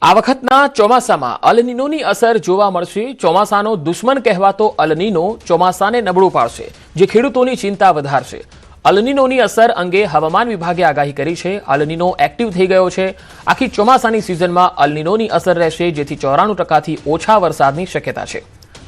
આ વખતના ચોમાસામાં અલનીનોની અસર જોવા મળશે। ચોમાસાનો દુશ્મન કહેવાતો અલનીનો ચોમાસાને નબળું પાડશે, જે ખેડૂતોની ચિંતા વધારશે। અલનીનોની અસર અંગે હવામાન વિભાગે આગાહી કરી છે। અલનીનો એક્ટિવ થઈ ગયો છે। આખી ચોમાસાની સિઝનમાં અલનીનોની અસર રહેશે, જેથી 94% ઓછા વરસાદની શક્યતા છે।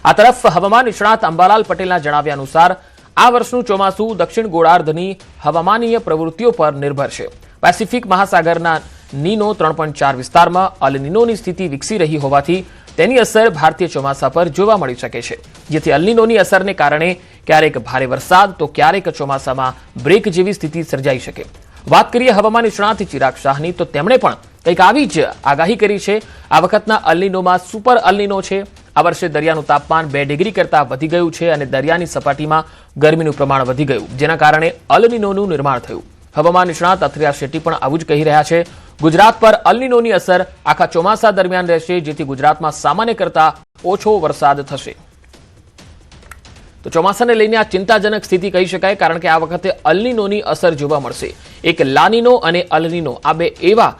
આ તરફ હવામાન નિષ્ણાત અંબાલાલ પટેલના જણાવ્યા અનુસાર આ વર્ષનું ચોમાસું દક્ષિણ ગોળાર્ધની હવામાનીય પ્રવૃત્તિઓ પર નિર્ભર છે। પેસિફિક મહાસાગરના નીનો 3.4 વિસ્તારમાં અલનીનોની સ્થિતિ વિકસી રહી હોવાથી તેની અસર ભારતીય ચોમાસા પર જોવા મળી શકે છે, જેથી અલનીનોની અસરને કારણે ક્યારેક ભારે વરસાદ તો ક્યારેક ચોમાસામાં બ્રેક જેવી સ્થિતિ સર્જાઈ શકે। વાત કરીએ હવામાન નિષ્ણાત ચિરાગ શાહની, તો તેમણે પણ કંઈક આવી જ આગાહી કરી છે। આ વખતના અલનીનોમાં સુપર અલનીનો છે। આ વર્ષે દરિયાનું તાપમાન 2 ડિગ્રી કરતાં વધી ગયું છે અને દરિયાની સપાટીમાં ગરમીનું પ્રમાણ વધી ગયું, જેના કારણે અલનીનોનું નિર્માણ થયું। હવામાન નિષ્ણાત અથિયા શેટ્ટી પણ આવું જ કહી રહ્યા છે। ગુજરાત પર અલનીનોની અસર આખા ચોમાસા દરમિયાન રહેશે, જેથી ગુજરાતમાં સામાન્ય કરતાં ઓછો વરસાદ થશે। તો ચોમાસાને લઈને આ ચિંતાજનક સ્થિતિ કહી શકાય, કારણ કે આ વખતે અલનીનોની અસર જોવા મળશે। એક લાનીનો અને અલનીનો આ બે એવા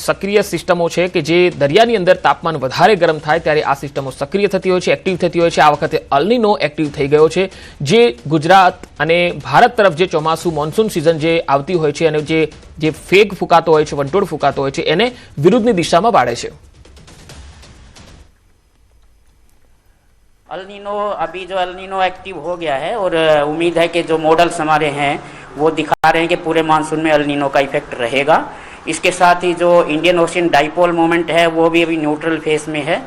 સક્રિય સિસ્ટમો છે કે જે દરિયાની અંદર તાપમાન વધારે ગરમ થાય ત્યારે આ સિસ્ટમો સક્રિય થતી હોય છે, એક્ટિવ થતી હોય છે। આ વખતે અલનીનો એક્ટિવ થઈ ગયો છે, જે ગુજરાત અને ભારત તરફ જે ચોમાસું મોન્સૂન સિઝન જે આવતી હોય છે અને જે ફેગ ફૂંકાતો હોય છે, વંટોળ ફૂંકાતો હોય છે, એને વિરુદ્ધની દિશામાં વાળે છે। अल नीनो अभी जो अल नीनो एक्टिव हो गया है और उम्मीद है कि जो मॉडल्स हमारे हैं वो दिखा रहे हैं कि पूरे मानसून में अल नीनो का इफेक्ट रहेगा। इसके साथ ही जो इंडियन ओशियन डाइपोल मोमेंट है वो भी अभी न्यूट्रल फेस में है,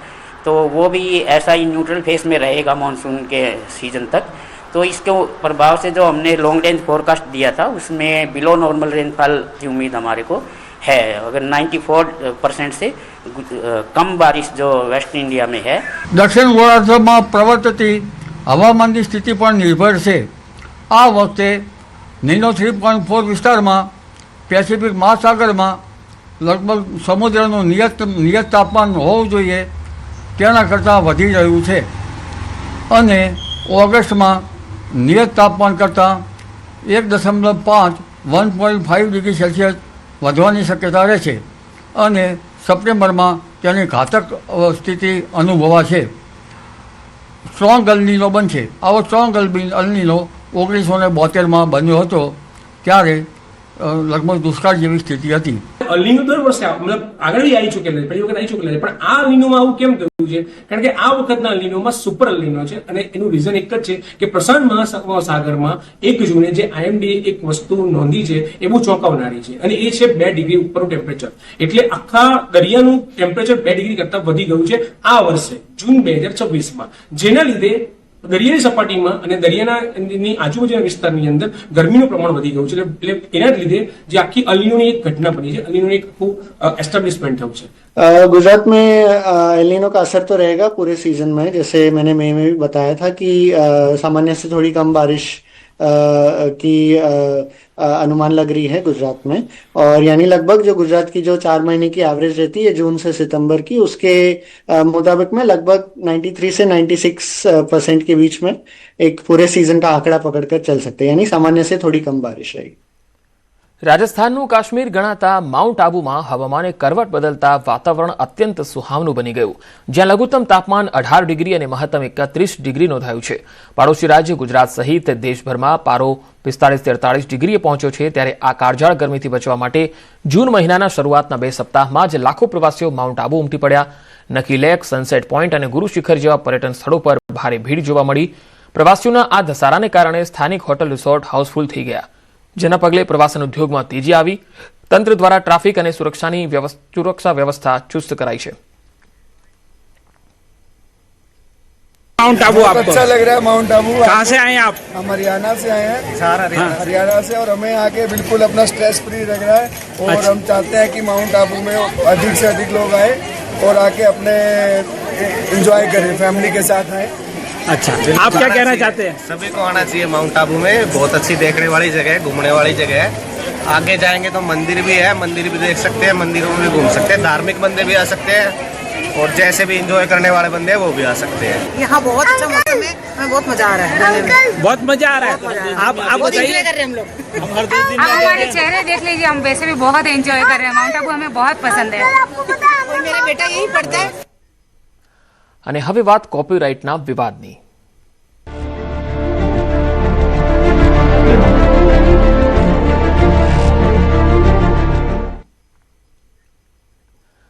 तो वो भी ऐसा ही न्यूट्रल फेस में रहेगा मानसून के सीजन तक। तो इसके प्रभाव से जो हमने लॉन्ग रेंज फोरकास्ट दिया था उसमें बिलो नॉर्मल रेनफॉल की उम्मीद हमारे को है। अगर 94% से कम बारिश जो वेस्ट इंडिया में है। दक्षिण गोलार्धમાં પ્રવર્તતી હવામાનની સ્થિતિ પર નિર્ભર છે। આ વખતે નીનો 3.4 વિસ્તારમાં પેસિફિક મહાસાગરમાં લગભગ સમુદ્રનું નિયત તાપમાન હોવું જોઈએ તેના કરતાં વધી રહ્યું છે અને ઓગસ્ટમાં નિયત તાપમાન કરતાં 1.5 1.5 ડિગ્રી સેલ્સિયસ વધવાની શક્યતા રહેશે અને સપ્ટેમ્બરમાં તેની ઘાતક સ્થિતિ અનુભવાશે। સ્ટ્રોંગ અલનીનો બનશે। આવો સ્ટ્રોંગ અલનીનો 1972માં બન્યો હતો, ત્યારે લગભગ દુષ્કાળ જેવી સ્થિતિ હતી। અલનીનો દર વર્ષે મતલબ આગળ આવી ચૂકેલા છે, પહેલી વખત આવી ચૂકેલા છે, પણ આ અલનીનોમાં આવું કેમ થયું છે? કારણ કે આ વખતના અલનીનોમાં સુપર અલનીનો છે અને એનું રીઝન એક જ છે કે પ્રશાંત મહાસાગરમાં 1 જૂને જે IMDએ એક વસ્તુ નોંધી છે એ બહુ ચોંકાવનારી છે અને એ છે 2 ડિગ્રી ઉપરનું ટેમ્પરેચર। એટલે આખા દરિયાનું ટેમ્પરેચર 2 ડિગ્રી કરતાં વધી ગયું છે આ વર્ષે જૂન 2026માં, જેના લીધે દરિયાની સપાટીમાં અને દરિયાની આજુબાજુના વિસ્તારની અંદર ગરમીનું પ્રમાણ વધી ગયું છે। એટલે એના લીધે જે આખી અલનીનોની એક ઘટના બની છે, અલનીનોની એક આખું एस्टेब्लिशमेंट થયું છે। गुजरात में एल नीनो का असर तो रहेगा पूरे सीजन में। जैसे मैंने मई में भी बताया था कि सामान्य से थोड़ी कम बारिश की अनुमान लग रही है गुजरात में, और यानी लगभग जो गुजरात की जो 4 महीने की एवरेज रहती है जून से सितंबर की, उसके मुताबिक में लगभग 93 से 96% के बीच में एक पूरे सीजन का आंकड़ा पकड़कर चल सकते हैं, यानी सामान्य से थोड़ी कम बारिश रहेगी। રાજસ્થાનનું કાશ્મીર ગણાતા માઉન્ટ આબુમાં હવામાને કરવટ બદલતા વાતાવરણ અત્યંત સુહાવનું બની ગયું, જ્યાં લઘુત્તમ તાપમાન 18 ડિગ્રી અને મહત્તમ 31 ડિગ્રી નોંધાયું છે। પાડોશી રાજ્ય ગુજરાત સહિત દેશભરમાં પારો 45-43 ડિગ્રીએ પહોંચ્યો છે। ત્યારે આ કાળઝાળ ગરમીથી બચવા માટે જૂન મહિનાના શરૂઆતના 2 સપ્તાહમાં જ લાખો પ્રવાસીઓ માઉન્ટ આબુ ઉમટી પડ્યા। નકી લેક, સનસેટ પોઈન્ટ અને ગુરુ શિખર જેવા પર્યટન સ્થળો પર ભારે ભીડ જોવા મળી। પ્રવાસીઓના આ ધસારાને કારણે સ્થાનિક હોટલ રિસોર્ટ હાઉસફુલ થઈ ગયા, જેના પગલે પ્રવાસન ઉદ્યોગમાં તેજી આવી। તંત્ર દ્વારા ટ્રાફિક અને સુરક્ષા વ્યવસ્થા ચુસ્ત કરાઈ છે। माउंट आबू आपको अच्छा लग रहा है। माउंट आबू कहाँ से आए हैं आप? हम हरियाणा से आए हैं, हरियाणा से, और हमें आके बिल्कुल अपना स्ट्रेस फ्री लग रहा है। और अच्छा। हम चाहते हैं कि माउंट आबू में अधिक से अधिक लोग आए और आके अपने एंजॉय करें, फैमिली के साथ आए। अच्छा, आप क्या कहना चाहते हैं? सभी को आना चाहिए माउंट आबू में। बहुत अच्छी देखने वाली जगह है, घूमने वाली जगह है। आगे जाएंगे तो मंदिर भी है, मंदिर भी देख सकते हैं, मंदिरों में भी घूम सकते हैं, धार्मिक बंदे भी आ सकते हैं और जैसे भी एंजॉय करने वाले बंदे हैं वो भी आ सकते हैं। यहाँ बहुत अच्छा मौसम है, हमें बहुत मजा आ रहा है। बहुत मजा आ रहा है। आप बताइए। कर रहे हैं हम लोग। हमारे चेहरे देख लीजिए, हम वैसे भी बहुत एंजॉय कर रहे हैं। माउंट आबू हमें बहुत पसंद है। बेटा यही पढ़ता है। અને હવે વાત કોપીરાઇટના વિવાદની।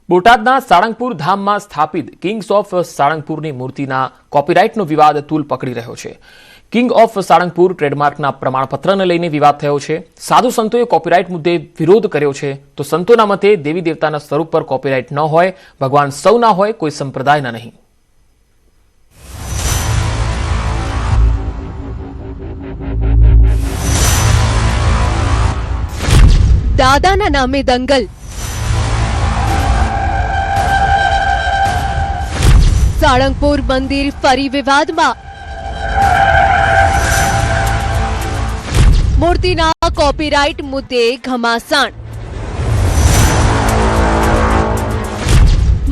બોટાદના સાળંગપુર ધામમાં સ્થાપિત કિંગ્સ ઓફ સાળંગપુરની મૂર્તિના કોપીરાઇટનો વિવાદ તૂલ પકડી રહ્યો છે। કિંગ ઓફ સાળંગપુર ટ્રેડમાર્કના પ્રમાણપત્રને લઈને વિવાદ થયો છે। સાધુ સંતોએ કોપીરાઇટ મુદ્દે વિરોધ કર્યો છે તો સંતોના મતે દેવી દેવતાના સ્વરૂપ પર કોપીરાઇટ ન હોય, ભગવાન સૌના હોય, કોઈ સંપ્રદાયના નહીં। દાદાના નામે દંગલ, સાળંગપુર મંદિર ફરી વિવાદમાં, મૂર્તિના કોપીરાઇટ મુદ્દે ઘમાસાણ,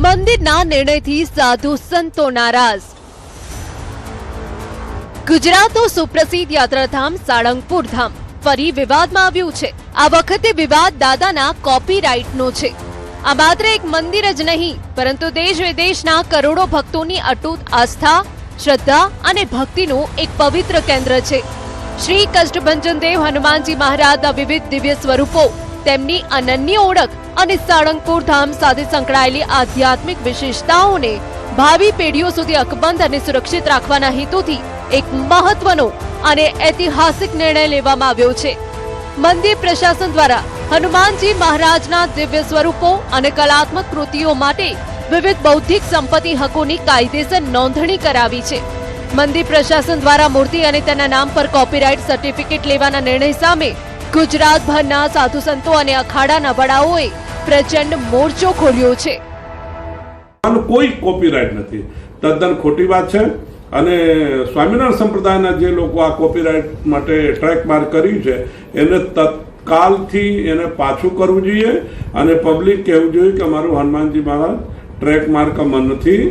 મંદિરના નિર્ણયથી સાધુ સંતો નારાજ। ગુજરાતનું સુપ્રસિદ્ધ યાત્રાધામ સાળંગપુર ધામ ફરી વિવાદમાં આવ્યું છે। આ વખતે વિવાદ દાદાના કોપીરાઇટનો છે। આ માત્ર એક મંદિર જ નહીં, પરંતુ દેશ વિદેશના કરોડો ભક્તોની અતૂટ આસ્થા, શ્રદ્ધા અને ભક્તિનું એક પવિત્ર કેન્દ્ર છે। શ્રી કષ્ટભંજન દેવ હનુમાનજી મહારાજના વિવિધ દિવ્ય સ્વરૂપો, તેમની અનન્ય ઓળખ અને સાળંગપુર ધામ સાથે સંકળાયેલી આધ્યાત્મિક વિશેષતાઓને ભાવિ પેઢીઓ સુધી અકબંધ અને સુરક્ષિત રાખવાના હેતુથી એક મહત્વનો અને ઐતિહાસિક નિર્ણય લેવામાં આવ્યો છે। મંદિર પ્રશાસન દ્વારા હનુમાનજી મહારાજના દિવ્ય સ્વરૂપો અને કલાત્મક કૃતિઓ માટે વિવિધ બૌદ્ધિક સંપત્તિ હકોની કાયદેસર નોંધણી કરાવી છે। મંદિર પ્રશાસન દ્વારા મૂર્તિ અને તેના નામ પર કોપીરાઇટ સર્ટિફિકેટ લેવાના નિર્ણય સામે ગુજરાતભરના સાધુ સંતો અને અખાડાના વડાઓએ પ્રચંડ મોરચો ખોલ્યો છે। કોઈ કોપીરાઇટ નથી, તદ્દન ખોટી વાત છે। અને સ્વામિનારાયણ સંપ્રદાયના જે લોકો આ કોપીરાઇટ માટે ટ્રેક માર્ક કર્યું છે એને તત્કાલથી એને પાછું કરવું જોઈએ અને પબ્લિક કહેવું જોઈએ કે અમારું હનુમાનજી મહારાજ ટ્રેક માર્કમાં નથી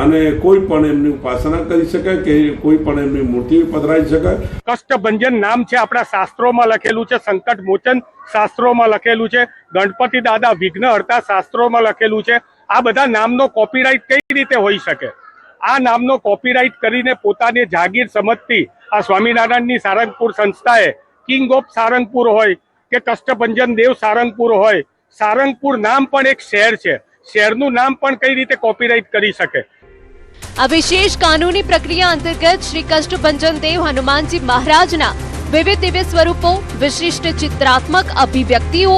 અને કોઈ પણ એમની ઉપાસના કરી શકે કે કોઈ પણ એમની મૂર્તિ પધરાઈ શકે। કષ્ટભંજન નામ છે, આપણા શાસ્ત્રોમાં લખેલું છે, સંકટ મોચન શાસ્ત્રોમાં લખેલું છે, ગણપતિ દાદા વિઘ્નહર્તા શાસ્ત્રોમાં લખેલું છે। આ બધા નામનો કોપીરાઇટ કઈ રીતે હોઈ શકે? આ નામનો કોપીરાઇટ કરીને પોતાની જાગીર સમજતી આ સ્વામિનારાયણની સારંગપુર સંસ્થાએ કિંગ ઓફ સારંગપુર હોય કે કષ્ટભંજન દેવ સારંગપુર હોય, સારંગપુર નામ પણ એક શહેર છે, શહેરનું નામ પણ કઈ રીતે કોપીરાઇટ કરી શકે? આ વિશેષ કાનૂની પ્રક્રિયા અંતર્ગત શ્રી કષ્ટભંજન દેવ હનુમાનજી મહારાજના વિવિધ દિવ્ય સ્વરૂપો, વિશિષ્ટ ચિત્રાત્મક અભિવ્યક્તિઓ,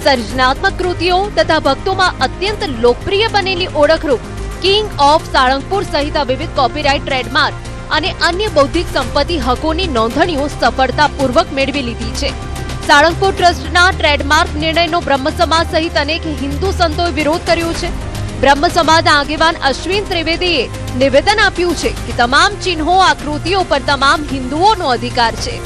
સર્જનાત્મક કૃતિઓ તથા ભક્તોમાં અત્યંત લોકપ્રિય બનેલી ઓળખરૂપ કિંગ ઓફ સાળંગપુર સહિત વિવિધ કોપીરાઇટ, ટ્રેડમાર્ક અને અન્ય બૌદ્ધિક સંપત્તિ હકોની નોંધણીઓ સફળતાપૂર્વક મેળવી લીધી છે। સાળંગપુર ટ્રસ્ટના ટ્રેડમાર્ક નિર્ણયનો બ્રહ્મ સમાજ સહિત અનેક હિન્દુ સંતોએ વિરોધ કર્યો છે। બ્રહ્મ સમાજના આગેવાન અશ્વિન ત્રિવેદીએ નિવેદન આપ્યું છે કે તમામ ચિહ્નો, આકૃતિઓ પર તમામ હિન્દુઓનો અધિકાર છે।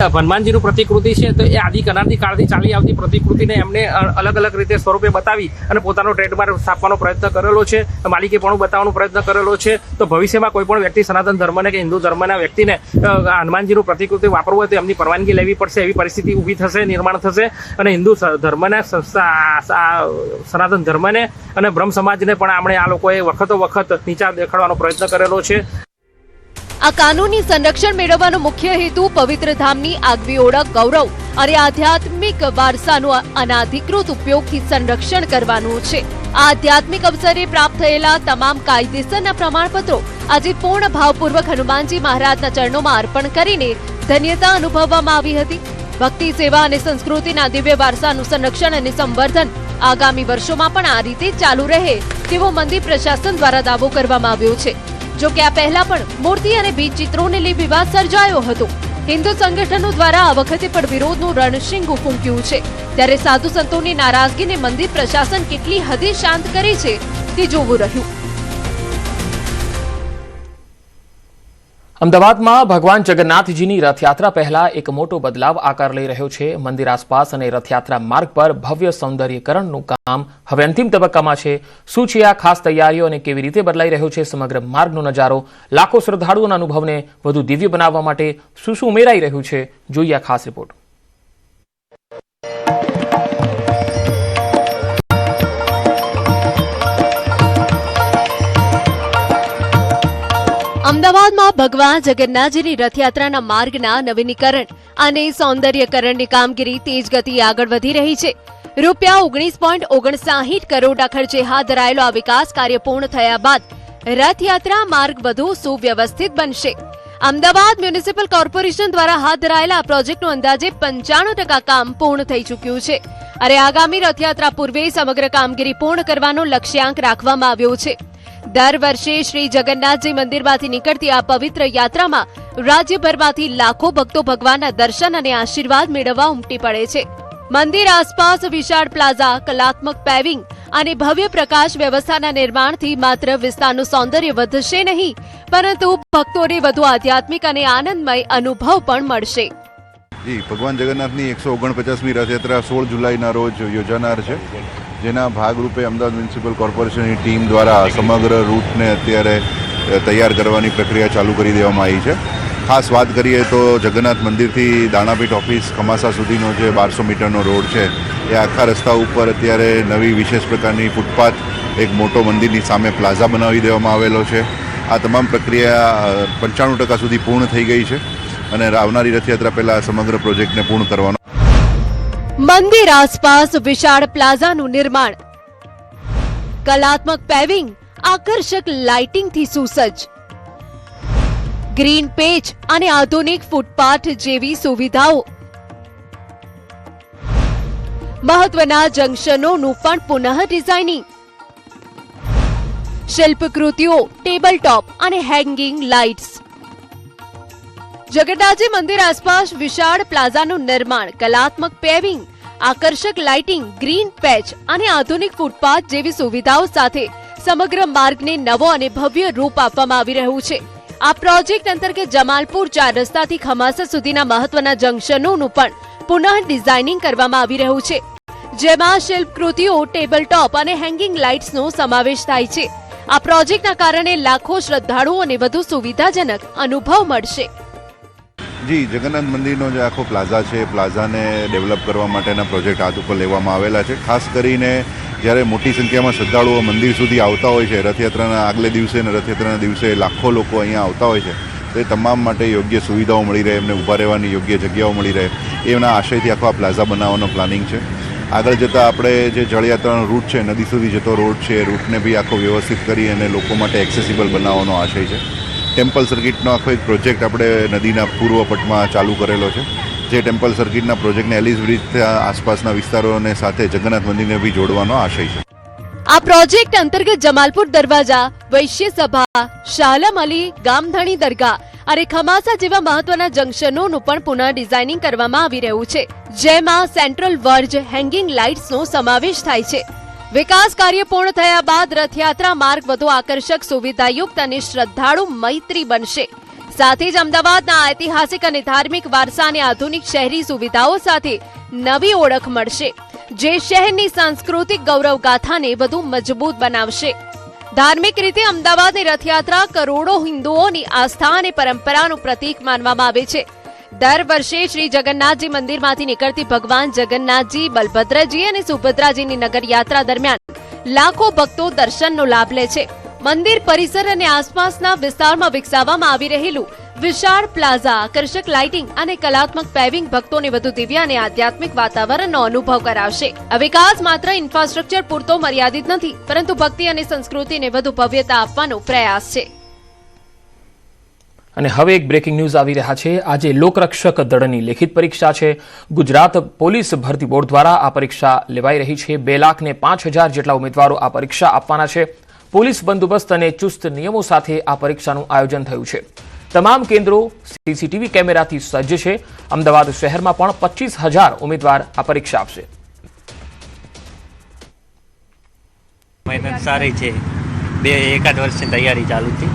હનુમાનજીનું પ્રતિકૃતિ છે તો એ આદિ અનાદિ કાળથી ચાલી આવતી પ્રતિકૃતિને એમને અલગ અલગ રીતે સ્વરૂપે બતાવી અને પોતાનો ટ્રેડમાર્ક સ્થાપવાનો પ્રયત્ન કરેલો છે, માલિકીપણું બતાવવાનો પ્રયત્ન કરેલો છે। તો ભવિષ્યમાં કોઈ પણ વ્યક્તિ સનાતન ધર્મને કે હિન્દુ ધર્મના વ્યક્તિને હનુમાનજીનું પ્રતિકૃતિ વાપરવું હોય તો એમની પરવાનગી લેવી પડશે, એવી પરિસ્થિતિ ઊભી થશે, નિર્માણ થશે અને હિન્દુ ધર્મના સનાતન ધર્મને અને બ્રહ્મ સમાજને પણ આપણે આ લોકોએ વખતો વખત નીચા દેખાડવાનો પ્રયત્ન કરેલો છે। આ કાનૂની સંરક્ષણ મેળવવાનો મુખ્ય હેતુ પવિત્ર ધામની આગવી ઓળખ, ગૌરવ અને આધ્યાત્મિક વારસાનું અનાધિકૃત ઉપયોગથી સંરક્ષણ કરવાનું છે। આ આધ્યાત્મિક અવસરે પ્રાપ્ત થયેલા તમામ કાયદેસરના પ્રમાણપત્રો આજે પૂર્ણ ભાવપૂર્વક હનુમાનજી મહારાજના ચરણોમાં અર્પણ કરીને ધન્યતા અનુભવવામાં આવી હતી। ભક્તિ, સેવા અને સંસ્કૃતિના દિવ્ય વારસાનું સંરક્ષણ અને સંવર્ધન આગામી વર્ષોમાં પણ આ રીતે ચાલુ રહે તેવો મંદિર પ્રશાસન દ્વારા દાવો કરવામાં આવ્યો છે। જો કે આ પહેલા પણ મૂર્તિ અને બીજ ચિત્રોને લઈ વિવાદ સર્જાયો હતો। હિન્દુ સંગઠનો દ્વારા આ વખતે પણ વિરોધનું રણશીંગું ફૂંક્યું છે। ત્યારે સાધુ સંતોની નારાજગીને મંદિર પ્રશાસન કેટલી હદે શાંત કરે છે તે જોવું રહ્યું। અમદાવાદમાં ભગવાન જગન્નાથજીની રથયાત્રા પહેલા એક મોટો બદલાવ આકાર લઈ રહ્યો છે। મંદિર આસપાસ અને રથયાત્રા માર્ગ પર ભવ્ય સૌંદર્યીકરણનું કામ હવે અંતિમ તબક્કામાં છે। શું છે આ ખાસ તૈયારીઓ અને કેવી રીતે બદલાઈ રહ્યો છે સમગ્ર માર્ગનો નજારો? લાખો શ્રદ્ધાળુઓના અનુભવને વધુ દિવ્ય બનાવવા માટે શું શું ઉમેરાઈ રહ્યું છે? જોઈએ આ ખાસ રિપોર્ટ। અમદાવાદમાં ભગવાન જગન્નાથજીની રથયાત્રાના માર્ગના નવીનીકરણ અને સૌંદર્યકરણની કામગીરી તેજ ગતિએ આગળ વધી રહી છે. રૂપિયા 19.59 કરોડના ખર્ચે હાથ ધરાયેલો આ વિકાસ કાર્ય પૂર્ણ થયા બાદ રથયાત્રા માર્ગ વધુ સુવ્યવસ્થિત બનશે. અમદાવાદ મ્યુનિસિપલ કોર્પોરેશન દ્વારા હાથ ધરાયેલા આ પ્રોજેક્ટનું અંદાજે 95% કામ પૂર્ણ થઈ ચૂક્યું છે અને આગામી રથયાત્રા પૂર્વે સમગ્ર કામગીરી પૂર્ણ કરવાનો લક્ષ્યાંક રાખવામાં આવ્યો છે. દર વર્ષે શ્રી જગન્નાથજી મંદિરમાંથી નીકળતી આ પવિત્ર યાત્રામાં રાજ્યભરમાંથી લાખો ભક્તો ભગવાનના દર્શન અને આશીર્વાદ મેળવવા ઉમટી પડે છે. મંદિર આસપાસ વિશાળ પ્લાઝા, કલાત્મક પેવિંગ અને ભવ્ય પ્રકાશ વ્યવસ્થાના નિર્માણથી માત્ર વિસ્તારનું સૌંદર્ય વધશે નહીં, પરંતુ ભક્તોને વધુ આધ્યાત્મિક અને આનંદમય અનુભવ પણ મળશે. જી, ભગવાન જગન્નાથની 149મી રથયાત્રા 16 જુલાઈના રોજ યોજાનાર છે, જેના ભાગરૂપે અમદાવાદ મ્યુનિસિપલ કોર્પોરેશનની ટીમ દ્વારા સમગ્ર રૂટને અત્યારે તૈયાર કરવાની પ્રક્રિયા ચાલુ કરી દેવામાં આવી છે. ખાસ વાત કરીએ તો જગન્નાથ મંદિરથી દાણાપીઠ ઓફિસ ખમાસા સુધીનો જે 1200 મીટરનો રોડ છે, એ આખા રસ્તા ઉપર અત્યારે નવી વિશેષ પ્રકારની ફૂટપાથ, એક મોટો મંદિરની સામે પ્લાઝા બનાવી દેવામાં આવેલો છે. આ તમામ પ્રક્રિયા 95% સુધી પૂર્ણ થઈ ગઈ છે અને આવનારી રથયાત્રા પહેલા સમગ્ર પ્રોજેક્ટને પૂર્ણ કરવાનો. મંદિર આસપાસ વિશાળ પ્લાઝાનું નિર્માણ, કલાત્મક પેવિંગ, આકર્ષક લાઇટિંગથી સુસજ્જ, ગ્રીન પેચ અને આધુનિક ફૂટપાથ જેવી સુવિધાઓ, મહત્વના જંકશનોનું પણ પુનઃ ડિઝાઇનિંગ, શિલ્પકૃતિઓ, ટેબલ ટોપ અને હેંગિંગ લાઇટ્સ. જગન્નાથજી મંદિર આસપાસ વિશાળ પ્લાઝાનું નિર્માણ, કલાત્મક પેવિંગ, આકર્ષક લાઇટિંગ, ગ્રીન પેચ અને આધુનિક ફૂટપાથ જેવી સુવિધાઓ સાથે સમગ્ર માર્ગને નવો અને ભવ્ય રૂપ આપવામાં આવી રહ્યું છે. આ પ્રોજેક્ટ અંતર્ગત જમાલપુર 4 રસ્તાથી ખમાસા સુધીના મહત્વના જંકશનોનું પણ પુનઃ ડિઝાઇનિંગ કરવામાં આવી રહ્યું છે, જેમાં શિલ્પકૃતિઓ, ટેબલ ટોપ અને હેંગિંગ લાઇટ્સનો સમાવેશ થાય છે. આ પ્રોજેક્ટના કારણે લાખો શ્રદ્ધાળુઓને વધુ સુવિધાજનક અનુભવ મળશે. જી, જગન્નાથ મંદિરનો જે આખો પ્લાઝા છે, પ્લાઝાને ડેવલપ કરવા માટેના પ્રોજેક્ટ હાથ ઉપર લેવામાં આવેલા છે. ખાસ કરીને જ્યારે મોટી સંખ્યામાં શ્રદ્ધાળુઓ મંદિર સુધી આવતા હોય છે, રથયાત્રાના આગલે દિવસે અને રથયાત્રાના દિવસે લાખો લોકો અહીંયા આવતા હોય છે, તો એ તમામ માટે યોગ્ય સુવિધાઓ મળી રહે, એમને ઊભા રહેવાની યોગ્ય જગ્યાઓ મળી રહે, એના આશયથી આખો આ પ્લાઝા બનાવવાનો પ્લાનિંગ છે. આગળ જતાં આપણે જે જળયાત્રાનો રૂટ છે, નદી સુધી જતો રોડ છે, એ રૂટને બી આખો વ્યવસ્થિત કરી અને લોકો માટે એક્સેસિબલ બનાવવાનો આશય છે. ટેમ્પલ સર્કિટનો આખો એક પ્રોજેક્ટ આપણે નદીના પૂર્વ પટમાં ચાલુ કરેલો છે, જે ટેમ્પલ સર્કિટના પ્રોજેક્ટને એલિસ બ્રિજ આસપાસના વિસ્તારોને સાથે જગન્નાથ મંદિરને બી જોડવાનો આશય છે. આ પ્રોજેક્ટ અંતર્ગત જમાલપુર દરવાજા, વૈશ્ય સભા, શાલમ અલી, ગામધણી દરગાહ અને ખમાસા જેવા મહત્વના જંકશનોનું પણ પુનઃ ડિઝાઇનિંગ કરવામાં આવી રહ્યું છે, જેમાં સેન્ટ્રલ વર્જ, હેંગિંગ લાઇટ્સનો સમાવેશ થાય છે. વિકાસ કાર્ય પૂર્ણ થયા બાદ રથયાત્રા માર્ગ વધુ આકર્ષક, સુવિધાયુક્ત અને શ્રદ્ધાળુ મૈત્રી બનશે. સાથે જ અમદાવાદના ઐતિહાસિક અને ધાર્મિક વારસાને આધુનિક શહેરી સુવિધાઓ સાથે નવી ઓળખ મળશે, જે શહેરની સાંસ્કૃતિક ગૌરવ ગાથાને વધુ મજબૂત બનાવશે. ધાર્મિક રીતે અમદાવાદની રથયાત્રા કરોડો હિન્દુઓની આસ્થા અને પરંપરાનું પ્રતીક માનવામાં આવે છે. દર વર્ષે શ્રી જગન્નાથજી મંદિરમાંથી નીકળતી ભગવાન જગન્નાથજી, બલભદ્રજી અને સુભદ્રાજીની નગર યાત્રા દરમિયાન લાખો ભક્તો દર્શનનો લાભ લે છે. મંદિર પરિસર અને આસપાસના વિસ્તારમાં વિકસાવવામાં આવી રહેલું વિશાળ પ્લાઝા, આકર્ષક લાઇટિંગ અને કલાત્મક પેવિંગ ભક્તોને વધુ દિવ્ય અને આધ્યાત્મિક વાતાવરણનો અનુભવ કરાવશે. આ વિકાસ માત્ર ઇન્ફ્રાસ્ટ્રક્ચર પૂરતો મર્યાદિત નથી, પરંતુ ભક્તિ અને સંસ્કૃતિને વધુ ભવ્યતા આપવાનો પ્રયાસ છે. અને હવે એક બ્રેકિંગ ન્યૂઝ આવી રહ્યા છે. આજે લોકરક્ષક દળની લેખિત પરીક્ષા છે. ગુજરાત પોલીસ ભરતી બોર્ડ દ્વારા આ પરીક્ષા લેવાઈ રહી છે. 2,05,000 જેટલા ઉમેદવારો આ પરીક્ષા આપવાના છે. પોલીસ બંદોબસ્ત અને ચુસ્ત નિયમો સાથે આ પરીક્ષાનું આયોજન થયું છે. તમામ કેન્દ્રો સીસીટીવી કેમેરાથી સજ્જ છે. અમદાવાદ શહેરમાં પણ 25,000 ઉમેદવાર આ પરીક્ષા આપશે. મહેનત સારી છે. 1 વર્ષની તૈયારી ચાલુ હતી.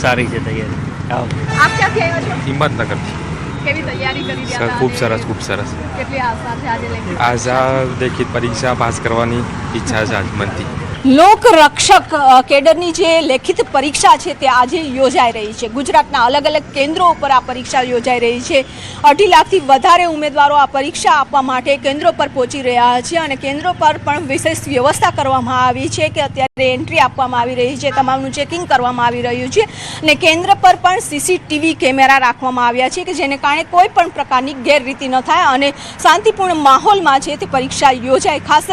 સારી છે તૈયારી. આપ ક્યાંથી આવ્યા છો? હિંમતનગરથી. કેવી તૈયારી કરી રહ્યા હતા? ખૂબ સરસ, ખૂબ સરસ. કેટલી આશા છે આજે લેખિત? આશા લેખિત પરીક્ષા પાસ કરવાની ઈચ્છા છે આજ મનથી. લોકરક્ષક કેડરની જે લેખિત પરીક્ષા છે તે આજે યોજાઈ રહી છે. ગુજરાતના અલગ અલગ કેન્દ્રો ઉપર આ પરીક્ષા યોજાઈ રહી છે. 2.5 લાખથી વધારે ઉમેદવારો આ પરીક્ષા આપવા માટે કેન્દ્રો પર પહોંચી રહ્યા છે અને કેન્દ્રો પર પણ વિશેષ વ્યવસ્થા કરવામાં આવી છે કે અત્યારે એન્ટ્રી આપવામાં આવી રહી છે, તમામનું ચેકિંગ કરવામાં આવી રહ્યું છે અને કેન્દ્ર પર પણ સીસીટીવી કેમેરા રાખવામાં આવ્યા છે કે જેને કારણે કોઈ પણ પ્રકારની ગેરરીતિ ન થાય અને શાંતિપૂર્ણ માહોલમાં છે તે પરીક્ષા યોજાય. ખાસ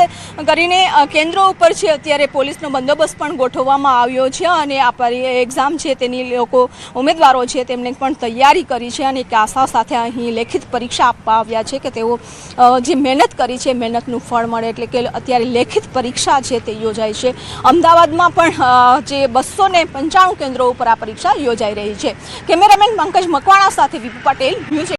કરીને કેન્દ્રો ઉપર છે અત્યારે પોલીસનો બંદોબસ્ત પણ ગોઠવવામાં આવ્યો છે અને આ એક્ઝામ છે તેની લોકો ઉમેદવારો છે તેમને પણ તૈયારી કરી છે અને એક આશા સાથે અહીં લેખિત પરીક્ષા આપવા આવ્યા છે કે તેઓ જે મહેનત કરી છે મહેનતનું ફળ મળે, એટલે કે અત્યારે લેખિત પરીક્ષા છે તે યોજાય છે. અમદાવાદમાં પણ જે 295 કેન્દ્રો ઉપર આ પરીક્ષા યોજાઈ રહી છે. કેમેરામેન પંકજ મકવાણા સાથે વિપુ પટેલ, ન્યૂઝ